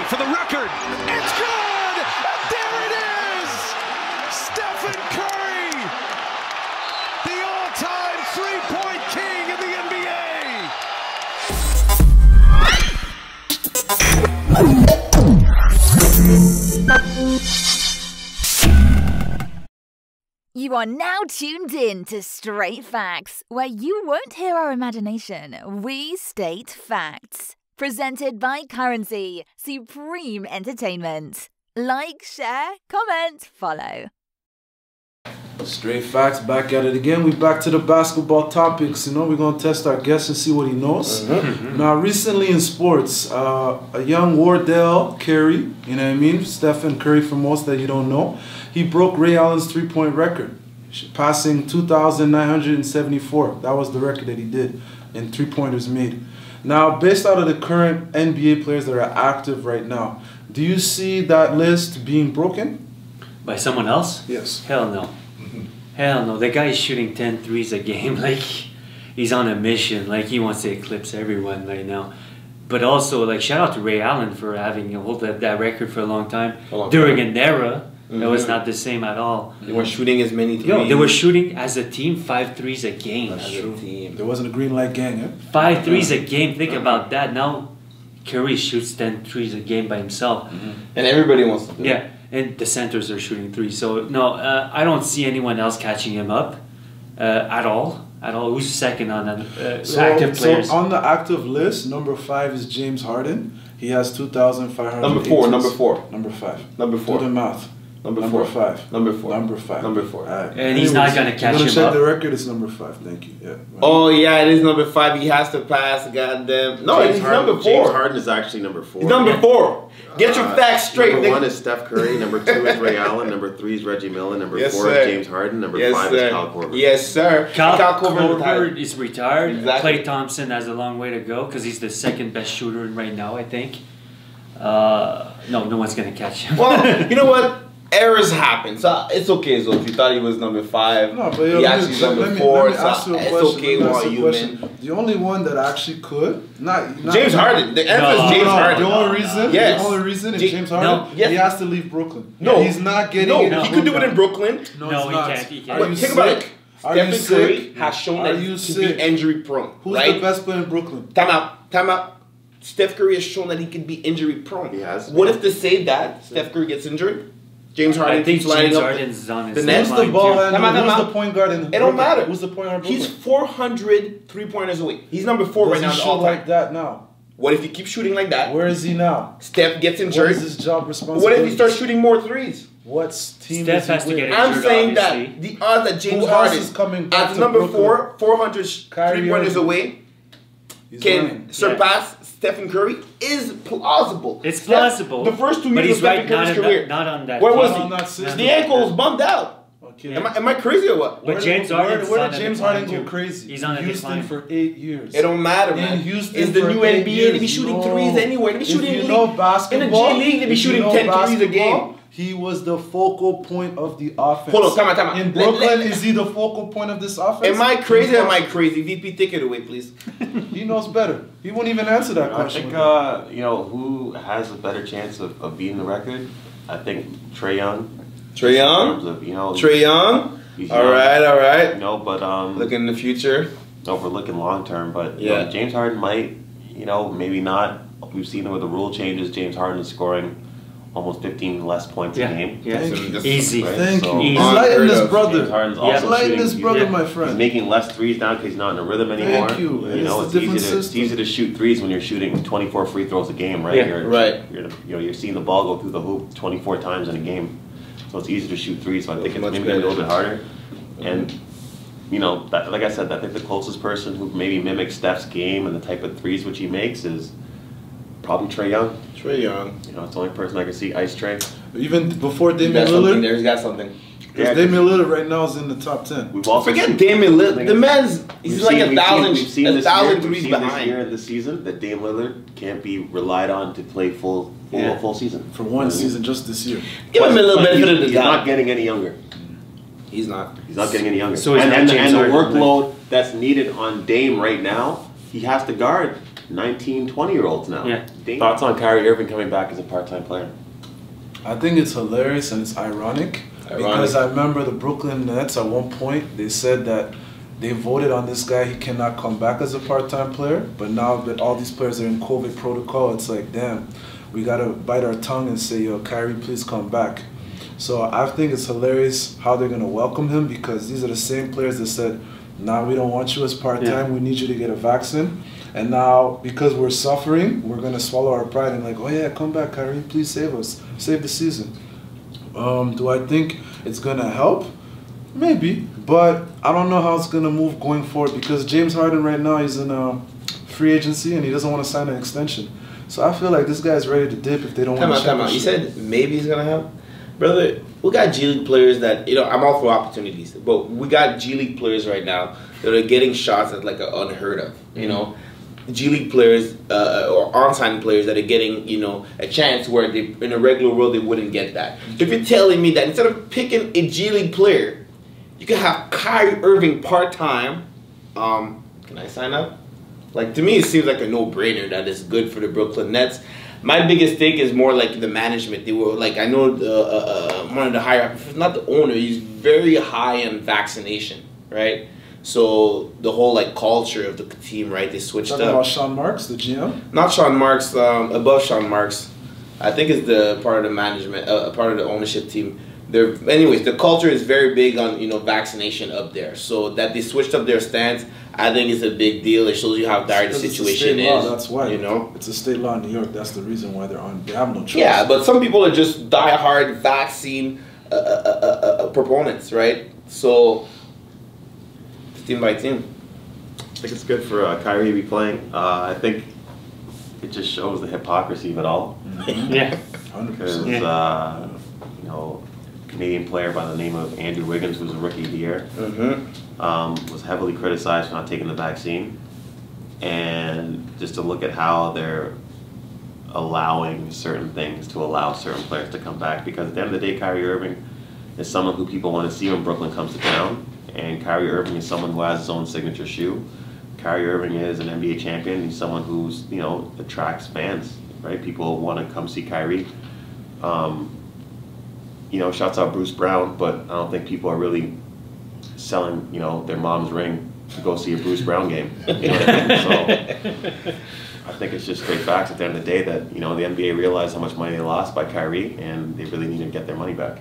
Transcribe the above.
for the record. It's good! And there it is! Stephen Curry, the all-time three-point king of the NBA. You are now tuned in to Straight Facts, where you won't hear our imagination, we state facts. Presented by Currency, Supreme Entertainment. Like, share, comment, follow. Straight Facts, back at it again. We're back to the basketball topics. We're going to test our guest and see what he knows. Now, recently in sports, a young Wardell Curry, Stephen Curry for most that you don't know, he broke Ray Allen's three-point record, passing 2,974. That was the record that he did in three-pointers made. Now, based out of the current NBA players that are active right now, do you see that list being broken? By someone else? Yes. Hell no. Hell no. The guy is shooting 10 threes a game. Like, he's on a mission. Like, he wants to eclipse everyone right now. But also, like, shout out to Ray Allen for having hold that record for a long time. During an era that was not the same at all. They weren't shooting as many threes. Yo, they were shooting as a team 5 threes a game. That's true. There wasn't a green light gang, eh? 5 threes a game. Think about that. Now, Curry shoots 10 threes a game by himself. And everybody wants to do it. Yeah, and the centers are shooting 3. So, no, I don't see anyone else catching him up at all. Who's second on active players? So, on the active list, number 5 is James Harden. He has 2,500. Number 4. Number 5. Number 4. Do the math. Number 5. Number 4. Number 5. Number 4. Right. And he's not going to catch him up. You're going to check the record, it's number 5. Thank you. Yeah. Right. Oh, yeah, it is number 5. He has to pass. Goddamn. No, he's number 4. James Harden is actually number 4. He's number 4. Get your facts straight. Number 1 is Steph Curry. Number 2 is Ray Allen. Number 3 is Reggie Miller. Number 4 is James Harden. Number 5 is Kyle Korver. Yes, sir. Kyle Korver is retired. Exactly. Klay Thompson has a long way to go because he's the second best shooter right now, I think. No one's going to catch him. Well, you know what? Errors happen, so it's okay. So if you thought he was number 5, no, but he actually is number 4. So it's okay. While you man, the only one that actually could not James Harden. The answer is James Harden. The only reason is James Harden. Yes. He has to leave Brooklyn. No, he's not getting. No, he could do it in Brooklyn. No, he can't. Are you Think about it. Stephen Curry has shown that he can be injury prone. Who's the best player in Brooklyn? Time out. Steph Curry has shown that he can be injury prone. He has. What if to say that Steph Curry gets injured? James Harden keeps lining up the net. Who's the ball handler? Who's the point guard in It don't matter. Who's the point guard? He's 400 3-pointers away. He's number 4 right now. Does he shoot like that now? What if he keeps shooting like that? Where is he now? Steph gets injured. What is his job responsibility? What if he starts shooting more threes? What team Steph has to get injured, I'm saying obviously. that the odds that James Who Harden else is coming back at to number Brooklyn? 400 Kyrie 3-pointers Irving. away He's can running. surpass Stephen Curry is plausible. It's plausible. The first 2 but years he's of Stephen Curry's career. Not on that. Where team. was on that he? system. The ankle was bummed out. Okay. Am I crazy or what? But James Harden. Where did James Harden go crazy? He's on a Houston decline. for 8 years. It don't matter, man. In Houston it's the for new 8 NBA. years. They be shooting threes anywhere. They be shooting if you in know league. basketball, In the G League, they be if shooting you know 10 threes a game. basketball, He was the focal point of the offense. Hold on, time out. In Brooklyn, is he the focal point of this offense? Am I crazy or am I crazy? VP, take it away, please. He knows better. He won't even answer that I question. think, who has a better chance of beating the record? I think Trae Young. Trae Young? Trae Young? All right. But looking in the future. No, we're looking long term, but yeah, James Harden might, maybe not. We've seen with the rule changes, James Harden is scoring almost 15 less points a game. Yeah, easy. Right? Thank so, you. Lighten this brother. James Harden's also lighten this brother, my friend. He's making less threes now because he's not in a rhythm anymore. Thank you. It's easy to shoot threes when you're shooting 24 free throws a game, right? Yeah. You're seeing the ball go through the hoop 24 times in a game, so it's easy to shoot threes. So I think it's maybe a little bit harder. And like I said, I think the closest person who maybe mimics Steph's game and the type of threes which he makes is probably Trae Young. Trae Young. It's the only person I can see ice Trae. Even before Damian Lillard. He's got something. Because Damian Lillard right now is in the top 10. We've also forget Damian Lillard. The man's he's like a thousand threes behind. This year in the season that Dame Lillard can't be relied on to play full season for one season just this year. Give him a little benefit of the doubt. He's not getting any younger. He's not. He's not getting any younger. So and the workload that's needed on Dame right now, he has to guard 19, 20-year-olds now. Yeah. Thoughts on Kyrie Irving coming back as a part-time player? I think it's hilarious and it's ironic. Because I remember the Brooklyn Nets at one point, they said that they voted on this guy, he cannot come back as a part-time player, but now that all these players are in COVID protocol, it's like, damn, we gotta bite our tongue and say, yo, Kyrie, please come back. So I think it's hilarious how they're gonna welcome him, because these are the same players that said, nah, we don't want you as part-time, we need you to get a vaccine. And now, because we're suffering, we're gonna swallow our pride and like, oh yeah, come back, Kyrie, please save us, save the season. Do I think it's gonna help? Maybe, but I don't know how it's gonna move going forward, because James Harden right now he's in free agency and he doesn't want to sign an extension. So I feel like this guy's ready to dip if they don't want to. Time out. You said maybe he's gonna help, brother. We got G League players that I'm all for opportunities, but we got G League players right now that are getting shots that's like unheard of. You know, G League players or on-signing players that are getting, a chance where they, in a regular world they wouldn't get that. If you're telling me that instead of picking a G League player, you can have Kyrie Irving part-time, can I sign up? Like, to me, it seems like a no-brainer that is good for the Brooklyn Nets. My biggest take is more like the management. They were like, I know one of the higher, not the owner, he's very high on vaccination, right? So the whole like culture of the team, right? They switched up. About Sean Marks, the GM? Not Sean Marks. Above Sean Marks, I think it's the part of the management, part of the ownership team. Anyways, the culture is very big on vaccination up there. So that they switched up their stance, I think it's a big deal. It shows you how dire the situation is. Law, that's why. It's a state law in New York. That's the reason why they're on. They have no choice. Yeah, but some people are just diehard vaccine proponents, right? So. Team by team. I think it's good for Kyrie to be playing. I think it just shows the hypocrisy of it all. Yeah. Because, Canadian player by the name of Andrew Wiggins, who's a rookie of the year, was heavily criticized for not taking the vaccine. And just to look at how they're allowing certain things to allow certain players to come back. Because at the end of the day, Kyrie Irving is someone who people want to see when Brooklyn comes to town. And Kyrie Irving is someone who has his own signature shoe. Kyrie Irving is an NBA champion. He's someone who's, attracts fans, right? People want to come see Kyrie. Shouts out Bruce Brown, but I don't think people are really selling, their mom's ring to go see a Bruce Brown game. You know what I mean? So I think it's just straight facts at the end of the day that, the NBA realized how much money they lost by Kyrie, and they really need to get their money back.